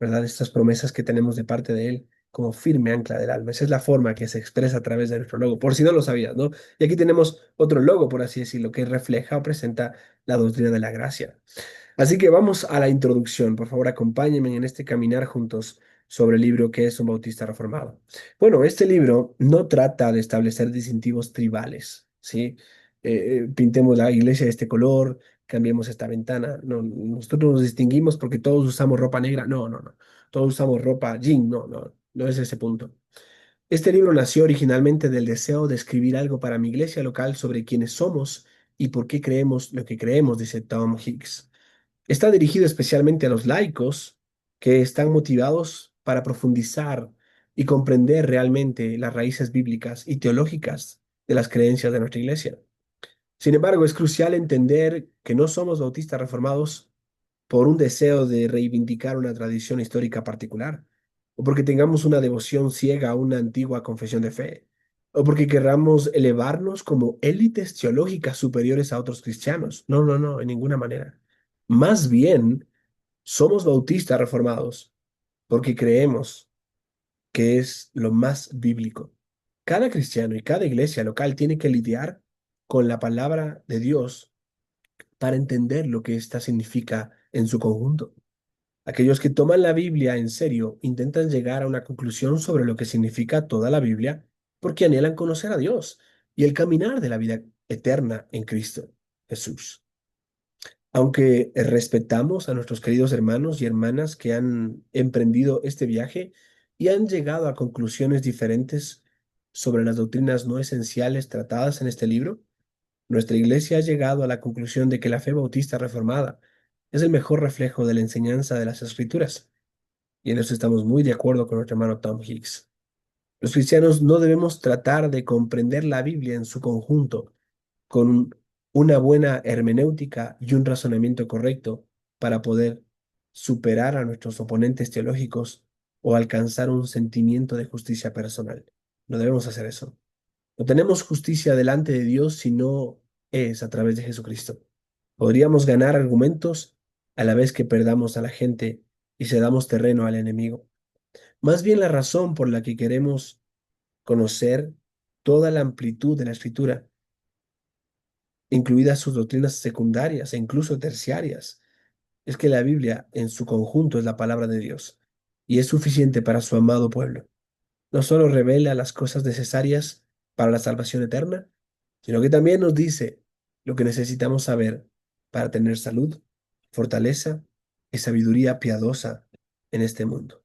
¿verdad? Estas promesas que tenemos de parte de Él como firme ancla del alma. Esa es la forma que se expresa a través de nuestro logo, por si no lo sabías, ¿no? Y aquí tenemos otro logo, por así decirlo, que refleja o presenta la doctrina de la gracia. Así que vamos a la introducción. Por favor, acompáñenme en este caminar juntos sobre el libro que es un bautista reformado. Bueno, este libro no trata de establecer distintivos tribales, ¿sí? Pintemos la iglesia de este color, cambiemos esta ventana. No, nosotros nos distinguimos porque todos usamos ropa negra. No, no, no. Todos usamos ropa jean. No, no, no es ese punto. Este libro nació originalmente del deseo de escribir algo para mi iglesia local sobre quiénes somos y por qué creemos lo que creemos, dice Tom Hicks. Está dirigido especialmente a los laicos que están motivados para profundizar y comprender realmente las raíces bíblicas y teológicas de las creencias de nuestra iglesia. Sin embargo, es crucial entender que no somos bautistas reformados por un deseo de reivindicar una tradición histórica particular, o porque tengamos una devoción ciega a una antigua confesión de fe, o porque querramos elevarnos como élites teológicas superiores a otros cristianos. No, no, no, en ninguna manera. Más bien, somos bautistas reformados porque creemos que es lo más bíblico. Cada cristiano y cada iglesia local tiene que lidiar con la palabra de Dios para entender lo que ésta significa en su conjunto. Aquellos que toman la Biblia en serio intentan llegar a una conclusión sobre lo que significa toda la Biblia porque anhelan conocer a Dios y el caminar de la vida eterna en Cristo Jesús. Aunque respetamos a nuestros queridos hermanos y hermanas que han emprendido este viaje y han llegado a conclusiones diferentes sobre las doctrinas no esenciales tratadas en este libro, nuestra iglesia ha llegado a la conclusión de que la fe bautista reformada es el mejor reflejo de la enseñanza de las Escrituras. Y en eso estamos muy de acuerdo con nuestro hermano Tom Hicks. Los cristianos no debemos tratar de comprender la Biblia en su conjunto con una buena hermenéutica y un razonamiento correcto para poder superar a nuestros oponentes teológicos o alcanzar un sentimiento de justicia personal. No debemos hacer eso. No tenemos justicia delante de Dios si no es a través de Jesucristo. Podríamos ganar argumentos a la vez que perdamos a la gente y cedamos terreno al enemigo. Más bien la razón por la que queremos conocer toda la amplitud de la Escritura, incluidas sus doctrinas secundarias e incluso terciarias, es que la Biblia en su conjunto es la palabra de Dios y es suficiente para su amado pueblo. No solo revela las cosas necesarias para la salvación eterna, sino que también nos dice lo que necesitamos saber para tener salud, fortaleza y sabiduría piadosa en este mundo.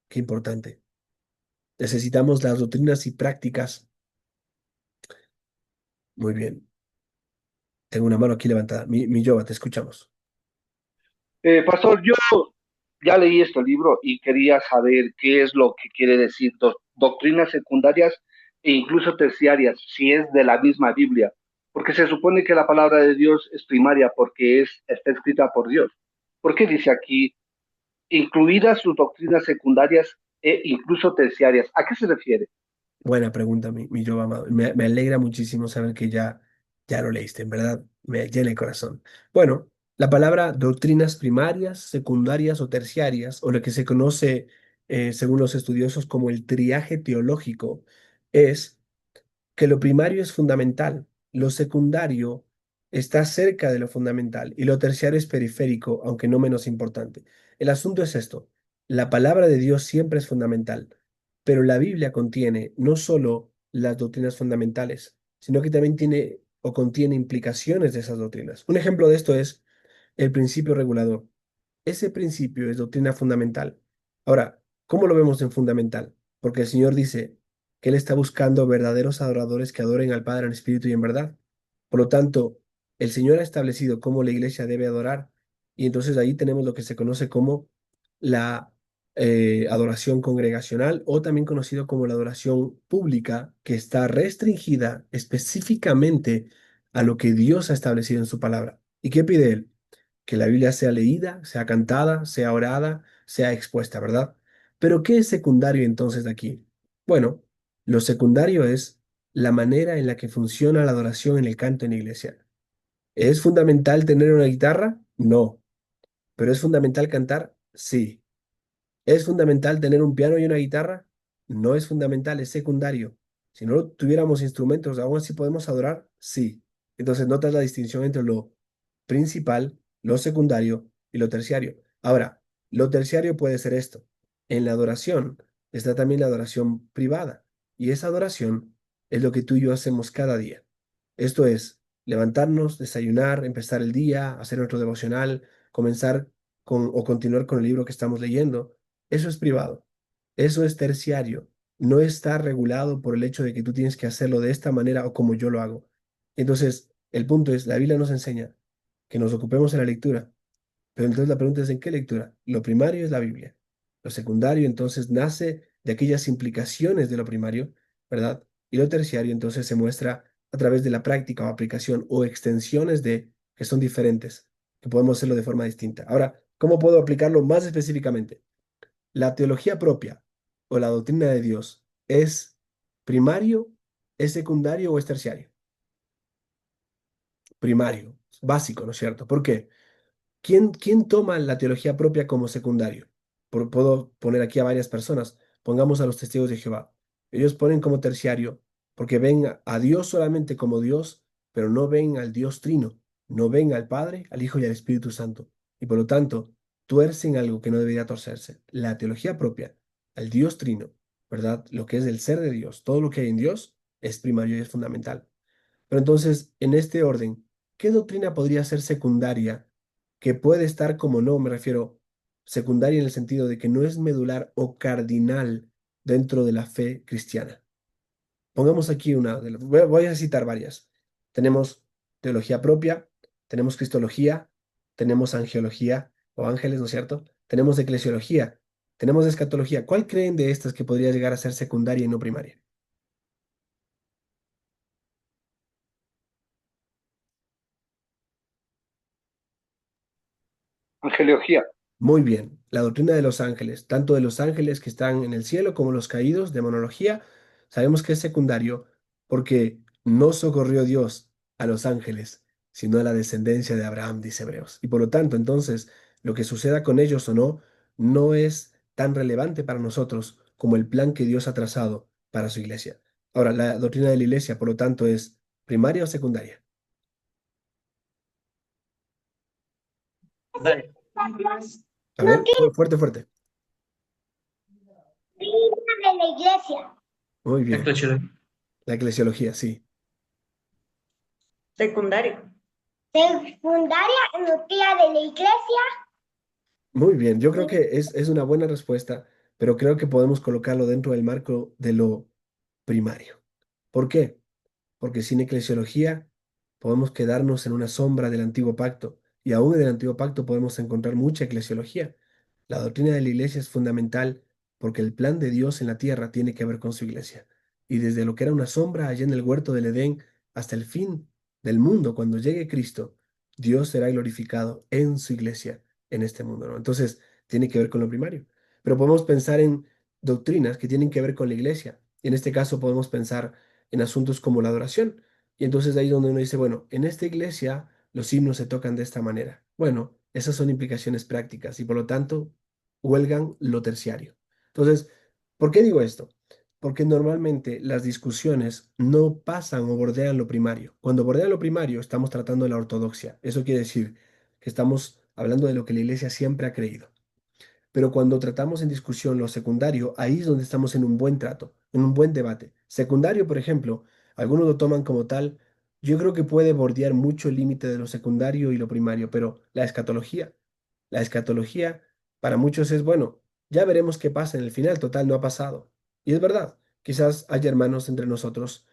Qué importante. Necesitamos las doctrinas y prácticas. Muy bien. Tengo una mano aquí levantada. Mi Yoba, te escuchamos. Pastor, yo ya leí este libro y quería saber qué es lo que quiere decir doctrinas secundarias e incluso terciarias, si es de la misma Biblia, porque se supone que la palabra de Dios es primaria porque está escrita por Dios. ¿Por qué dice aquí, incluidas sus doctrinas secundarias e incluso terciarias? ¿A qué se refiere? Buena pregunta, mi Yoba amado. Me alegra muchísimo saber que ya lo leíste. En verdad, me llena el corazón. Bueno, la palabra doctrinas primarias, secundarias o terciarias, o lo que se conoce, según los estudiosos, como el triaje teológico, es que lo primario es fundamental, lo secundario está cerca de lo fundamental y lo terciario es periférico, aunque no menos importante. El asunto es esto, la palabra de Dios siempre es fundamental, pero la Biblia contiene no solo las doctrinas fundamentales, sino que también tiene o contiene implicaciones de esas doctrinas. Un ejemplo de esto es el principio regulador. Ese principio es doctrina fundamental. Ahora, ¿cómo lo vemos en fundamental? Porque el Señor dice que Él está buscando verdaderos adoradores que adoren al Padre en espíritu y en verdad. Por lo tanto, el Señor ha establecido cómo la iglesia debe adorar y entonces ahí tenemos lo que se conoce como la adoración congregacional o también conocido como la adoración pública, que está restringida específicamente a lo que Dios ha establecido en su palabra. ¿Y qué pide Él? Que la Biblia sea leída, sea cantada, sea orada, sea expuesta, ¿verdad? Pero ¿qué es secundario entonces de aquí? Bueno, lo secundario es la manera en la que funciona la adoración en el canto en la iglesia. ¿Es fundamental tener una guitarra? No. ¿Pero es fundamental cantar? Sí. ¿Es fundamental tener un piano y una guitarra? No es fundamental, es secundario. Si no tuviéramos instrumentos, ¿aún así podemos adorar? Sí. Entonces notas la distinción entre lo principal, lo secundario y lo terciario. Ahora, lo terciario puede ser esto. En la adoración está también la adoración privada. Y esa adoración es lo que tú y yo hacemos cada día. Esto es, levantarnos, desayunar, empezar el día, hacer nuestro devocional, comenzar con o continuar con el libro que estamos leyendo. Eso es privado, eso es terciario, no está regulado por el hecho de que tú tienes que hacerlo de esta manera o como yo lo hago. Entonces, el punto es, la Biblia nos enseña que nos ocupemos en la lectura, pero entonces la pregunta es, ¿en qué lectura? Lo primario es la Biblia, lo secundario entonces nace de aquellas implicaciones de lo primario, ¿verdad? Y lo terciario entonces se muestra a través de la práctica o aplicación o extensiones de que son diferentes, que podemos hacerlo de forma distinta. Ahora, ¿cómo puedo aplicarlo más específicamente? ¿La teología propia o la doctrina de Dios es primario, es secundario o es terciario? Primario, básico, ¿no es cierto? ¿Por qué? ¿Quién toma la teología propia como secundario? Puedo poner aquí a varias personas. Pongamos a los testigos de Jehová. Ellos ponen como terciario porque ven a Dios solamente como Dios, pero no ven al Dios trino, no ven al Padre, al Hijo y al Espíritu Santo. Y por lo tanto, tuercen algo que no debería torcerse. La teología propia, al Dios trino, ¿verdad? Lo que es el ser de Dios, todo lo que hay en Dios, es primario y es fundamental. Pero entonces, en este orden, ¿qué doctrina podría ser secundaria que puede estar como no? Me refiero secundaria en el sentido de que no es medular o cardinal dentro de la fe cristiana. Pongamos aquí voy a citar varias. Tenemos teología propia, tenemos cristología, tenemos angelología o ángeles, ¿no es cierto? Tenemos eclesiología, tenemos escatología. ¿Cuál creen de estas que podría llegar a ser secundaria y no primaria? Angelología. Muy bien, la doctrina de los ángeles, tanto de los ángeles que están en el cielo como los caídos, demonología, sabemos que es secundario porque no socorrió Dios a los ángeles, sino a la descendencia de Abraham, dice Hebreos. Y por lo tanto, entonces, lo que suceda con ellos o no, no es tan relevante para nosotros como el plan que Dios ha trazado para su iglesia. Ahora, la doctrina de la iglesia, por lo tanto, ¿es primaria o secundaria? Dale. A ver, fuerte, fuerte. De la iglesia. Muy bien, Eclesiología. la eclesiología, sí. Secundario. Secundaria, noticia de la iglesia. Muy bien, yo creo que es una buena respuesta, pero creo que podemos colocarlo dentro del marco de lo primario. ¿Por qué? Porque sin eclesiología podemos quedarnos en una sombra del antiguo pacto y aún en el antiguo pacto podemos encontrar mucha eclesiología. La doctrina de la iglesia es fundamental porque el plan de Dios en la tierra tiene que ver con su iglesia. Y desde lo que era una sombra allá en el huerto del Edén hasta el fin del mundo, cuando llegue Cristo, Dios será glorificado en su iglesia en este mundo, ¿no? Entonces, tiene que ver con lo primario. Pero podemos pensar en doctrinas que tienen que ver con la iglesia. Y en este caso podemos pensar en asuntos como la adoración. Y entonces ahí donde uno dice, bueno, en esta iglesia los himnos se tocan de esta manera. Bueno, esas son implicaciones prácticas y por lo tanto huelgan lo terciario. Entonces, ¿por qué digo esto? Porque normalmente las discusiones no pasan o bordean lo primario. Cuando bordean lo primario, estamos tratando de la ortodoxia. Eso quiere decir que estamos hablando de lo que la iglesia siempre ha creído. Pero cuando tratamos en discusión lo secundario, ahí es donde estamos en un buen trato, en un buen debate. Secundario, por ejemplo, algunos lo toman como tal. Yo creo que puede bordear mucho el límite de lo secundario y lo primario, pero la escatología para muchos es, bueno, ya veremos qué pasa en el final, total, no ha pasado. Y es verdad, quizás haya hermanos entre nosotros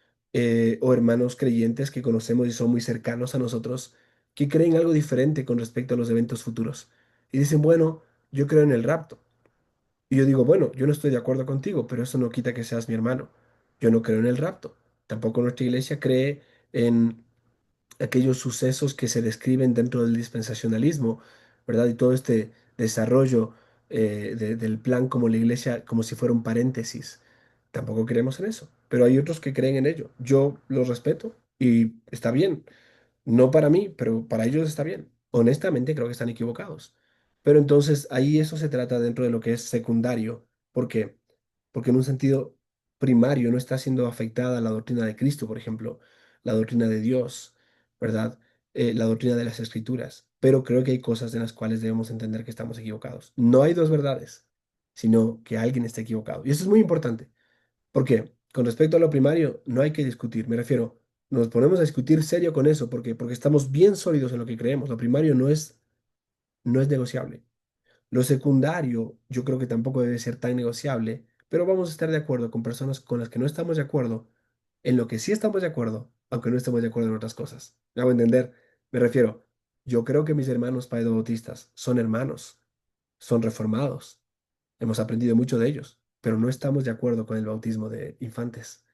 o hermanos creyentes que conocemos y son muy cercanos a nosotros que creen algo diferente con respecto a los eventos futuros. Y dicen, bueno, yo creo en el rapto. Y yo digo, bueno, yo no estoy de acuerdo contigo, pero eso no quita que seas mi hermano. Yo no creo en el rapto. Tampoco nuestra iglesia cree en aquellos sucesos que se describen dentro del dispensacionalismo, ¿verdad? Y todo este desarrollo del plan como la iglesia, como si fuera un paréntesis. Tampoco creemos en eso, pero hay otros que creen en ello. Yo los respeto y está bien. No para mí, pero para ellos está bien. Honestamente creo que están equivocados. Pero entonces ahí eso se trata dentro de lo que es secundario. ¿Por qué? Porque en un sentido primario no está siendo afectada la doctrina de Cristo, por ejemplo, la doctrina de Dios, ¿verdad? La doctrina de las Escrituras. Pero creo que hay cosas en las cuales debemos entender que estamos equivocados. No hay dos verdades, sino que alguien está equivocado. Y eso es muy importante. ¿Por qué? Con respecto a lo primario, no hay que discutir. Me refiero, nos ponemos a discutir serio con eso. ¿Por qué? Porque estamos bien sólidos en lo que creemos. Lo primario no es negociable. Lo secundario, yo creo que tampoco debe ser tan negociable, pero vamos a estar de acuerdo con personas con las que no estamos de acuerdo en lo que sí estamos de acuerdo, aunque no estemos de acuerdo en otras cosas. ¿Me hago entender? Me refiero, yo creo que mis hermanos paedobautistas son hermanos, son reformados. Hemos aprendido mucho de ellos, pero no estamos de acuerdo con el bautismo de infantes.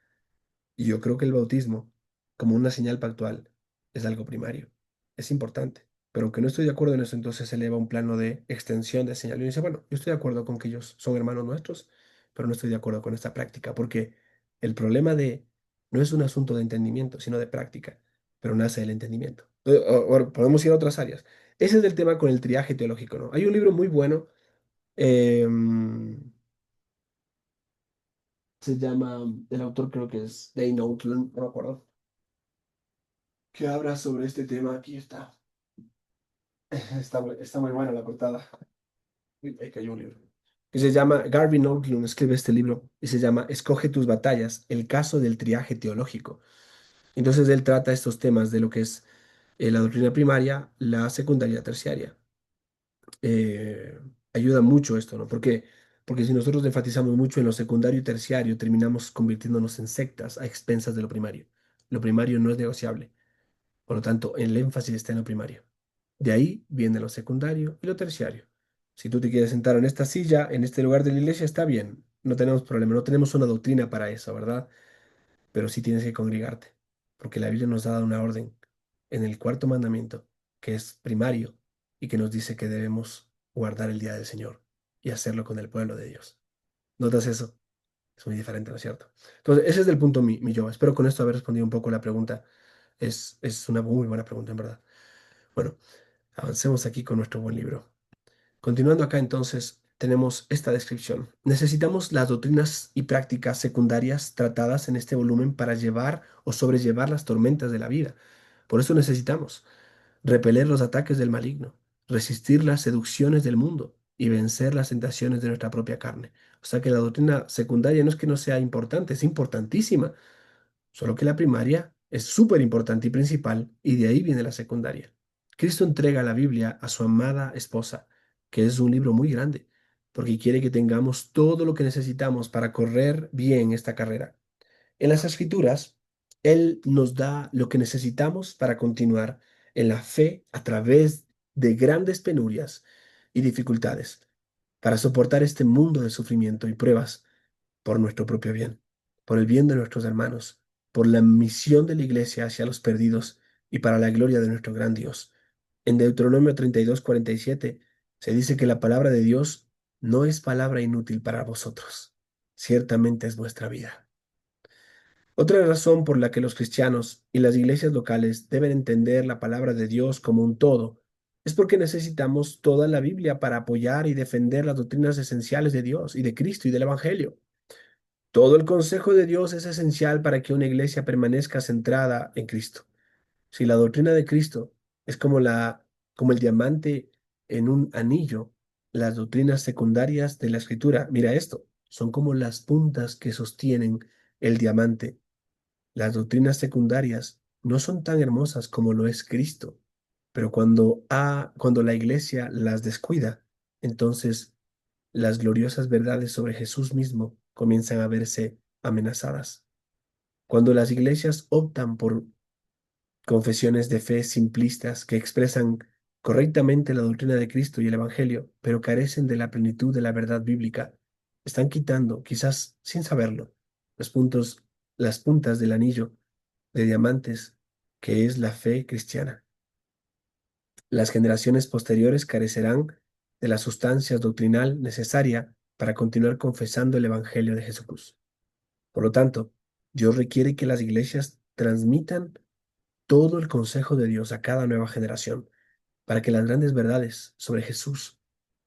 Y yo creo que el bautismo, como una señal pactual, es algo primario. Es importante. Pero aunque no estoy de acuerdo en eso, entonces se eleva a un plano de extensión de señal. Y uno dice, bueno, yo estoy de acuerdo con que ellos son hermanos nuestros, pero no estoy de acuerdo con esta práctica, porque el problema de no es un asunto de entendimiento, sino de práctica, pero nace del entendimiento. Ahora, podemos ir a otras áreas. Ese es el tema con el triaje teológico, ¿no? Hay un libro muy bueno, se llama, el autor creo que es Dane Outland, no me acuerdo, que habla sobre este tema. Aquí está. Está muy buena la portada. Uy, ahí cayó un libro. que se llama, Garvin Odlum escribe este libro y se llama Escoge tus batallas, el caso del triaje teológico. Entonces él trata estos temas de lo que es la doctrina primaria, la secundaria y la terciaria. eh, Ayuda mucho esto, ¿no? Porque si nosotros enfatizamos mucho en lo secundario y terciario, terminamos convirtiéndonos en sectas a expensas de lo primario. Lo primario no es negociable. Por lo tanto, el énfasis está en lo primario. De ahí viene lo secundario y lo terciario. Si tú te quieres sentar en esta silla, en este lugar de la iglesia, está bien. No tenemos problema. No tenemos una doctrina para eso, ¿verdad? Pero sí tienes que congregarte. Porque la Biblia nos da una orden en el cuarto mandamiento, que es primario y que nos dice que debemos guardar el día del Señor y hacerlo con el pueblo de Dios. ¿Notas eso? Es muy diferente, ¿no es cierto? Entonces, ese es el punto mi yo. Espero con esto haber respondido un poco la pregunta. Es una muy buena pregunta, en verdad. Bueno, avancemos aquí con nuestro buen libro. Continuando acá entonces, tenemos esta descripción. Necesitamos las doctrinas y prácticas secundarias tratadas en este volumen para llevar o sobrellevar las tormentas de la vida. Por eso necesitamos repeler los ataques del maligno, resistir las seducciones del mundo y vencer las tentaciones de nuestra propia carne. O sea que la doctrina secundaria no es que no sea importante, es importantísima, solo que la primaria es súper importante y principal y de ahí viene la secundaria. Cristo entrega la Biblia a su amada esposa, que es un libro muy grande, porque quiere que tengamos todo lo que necesitamos para correr bien esta carrera. En las Escrituras, Él nos da lo que necesitamos para continuar en la fe a través de grandes penurias y dificultades, para soportar este mundo de sufrimiento y pruebas por nuestro propio bien, por el bien de nuestros hermanos, por la misión de la iglesia hacia los perdidos y para la gloria de nuestro gran Dios. En Deuteronomio 32:47 se dice que la palabra de Dios no es palabra inútil para vosotros, ciertamente es vuestra vida. Otra razón por la que los cristianos y las iglesias locales deben entender la palabra de Dios como un todo es porque necesitamos toda la Biblia para apoyar y defender las doctrinas esenciales de Dios y de Cristo y del Evangelio. Todo el consejo de Dios es esencial para que una iglesia permanezca centrada en Cristo. Si la doctrina de Cristo es como el diamante en un anillo, las doctrinas secundarias de la Escritura, mira esto, son como las puntas que sostienen el diamante. Las doctrinas secundarias no son tan hermosas como lo es Cristo, pero cuando la iglesia las descuida, entonces las gloriosas verdades sobre Jesús mismo comienzan a verse amenazadas. Cuando las iglesias optan por confesiones de fe simplistas que expresan correctamente la doctrina de Cristo y el Evangelio, pero carecen de la plenitud de la verdad bíblica, están quitando, quizás sin saberlo, las puntas del anillo de diamantes que es la fe cristiana. Las generaciones posteriores carecerán de la sustancia doctrinal necesaria para continuar confesando el Evangelio de Jesús. Por lo tanto, Dios requiere que las iglesias transmitan todo el consejo de Dios a cada nueva generación, para que las grandes verdades sobre Jesús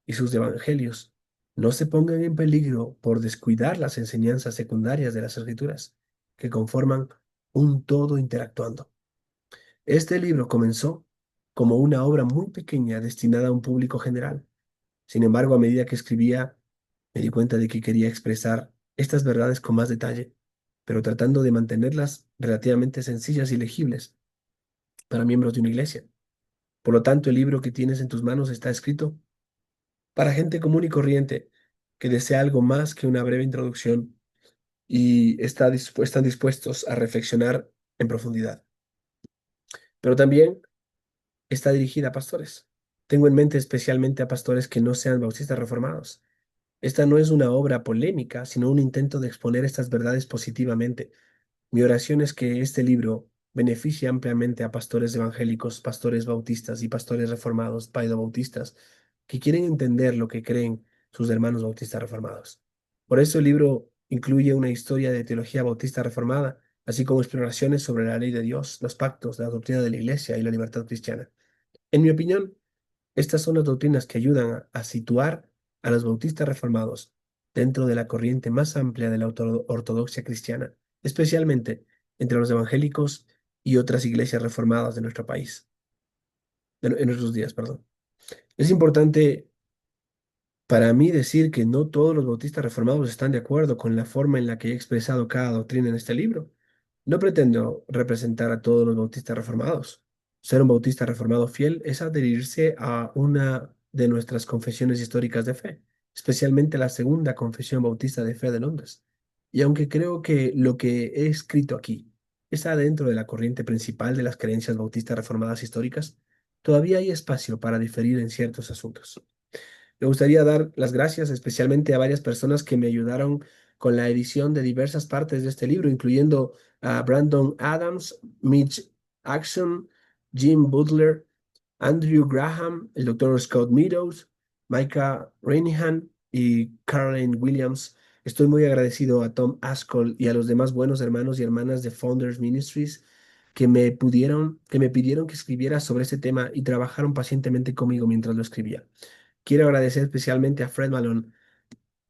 y sus evangelios no se pongan en peligro por descuidar las enseñanzas secundarias de las Escrituras, que conforman un todo interactuando. Este libro comenzó como una obra muy pequeña destinada a un público general. Sin embargo, a medida que escribía, me di cuenta de que quería expresar estas verdades con más detalle, pero tratando de mantenerlas relativamente sencillas y legibles para miembros de una iglesia. Por lo tanto, el libro que tienes en tus manos está escrito para gente común y corriente que desea algo más que una breve introducción y están dispuestos a reflexionar en profundidad. Pero también está dirigida a pastores. Tengo en mente especialmente a pastores que no sean bautistas reformados. Esta no es una obra polémica, sino un intento de exponer estas verdades positivamente. Mi oración es que este libro beneficie ampliamente a pastores evangélicos, pastores bautistas y pastores reformados, paidobautistas, que quieren entender lo que creen sus hermanos bautistas reformados. Por eso el libro incluye una historia de teología bautista reformada, así como exploraciones sobre la ley de Dios, los pactos, la doctrina de la Iglesia y la libertad cristiana. En mi opinión, estas son las doctrinas que ayudan a situar a los bautistas reformados dentro de la corriente más amplia de la ortodoxia cristiana, especialmente entre los evangélicos y otras iglesias reformadas de nuestro país, en nuestros días, perdón. Es importante para mí decir que no todos los bautistas reformados están de acuerdo con la forma en la que he expresado cada doctrina en este libro. No pretendo representar a todos los bautistas reformados. Ser un bautista reformado fiel es adherirse a una de nuestras confesiones históricas de fe, especialmente la segunda confesión bautista de fe de Londres. Y aunque creo que lo que he escrito aquí está dentro de la corriente principal de las creencias bautistas reformadas históricas, todavía hay espacio para diferir en ciertos asuntos. Me gustaría dar las gracias especialmente a varias personas que me ayudaron con la edición de diversas partes de este libro, incluyendo a Brandon Adams, Mitch Action, Jim Butler, Andrew Graham, el doctor Scott Meadows, Micah Reinihan y Caroline Williams. Estoy muy agradecido a Tom Askell y a los demás buenos hermanos y hermanas de Founders Ministries que me pidieron que escribiera sobre este tema y trabajaron pacientemente conmigo mientras lo escribía. Quiero agradecer especialmente a Fred Malone,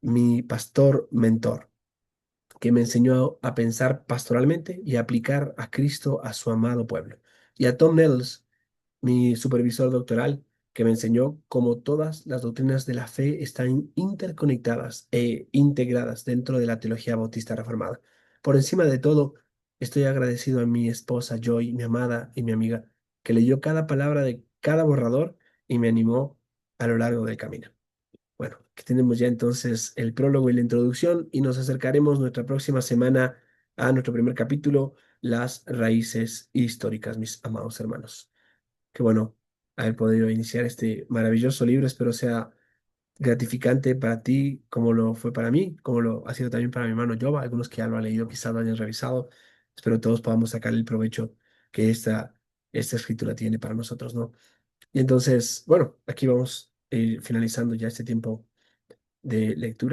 mi pastor mentor, que me enseñó a pensar pastoralmente y a aplicar a Cristo a su amado pueblo. Y a Tom Nettles, mi supervisor doctoral, que me enseñó cómo todas las doctrinas de la fe están interconectadas e integradas dentro de la teología bautista reformada. Por encima de todo, estoy agradecido a mi esposa Joy, mi amada y mi amiga, que leyó cada palabra de cada borrador y me animó a lo largo del camino. Bueno, que tenemos ya entonces el prólogo y la introducción y nos acercaremos nuestra próxima semana a nuestro primer capítulo, las raíces históricas, mis amados hermanos. Qué bueno haber podido iniciar este maravilloso libro. Espero sea gratificante para ti, como lo fue para mí, como lo ha sido también para mi hermano Jova, algunos que ya lo han leído, quizás lo hayan revisado. Espero todos podamos sacar el provecho que esta escritura tiene para nosotros, ¿no? Y entonces, bueno, aquí vamos finalizando ya este tiempo de lectura.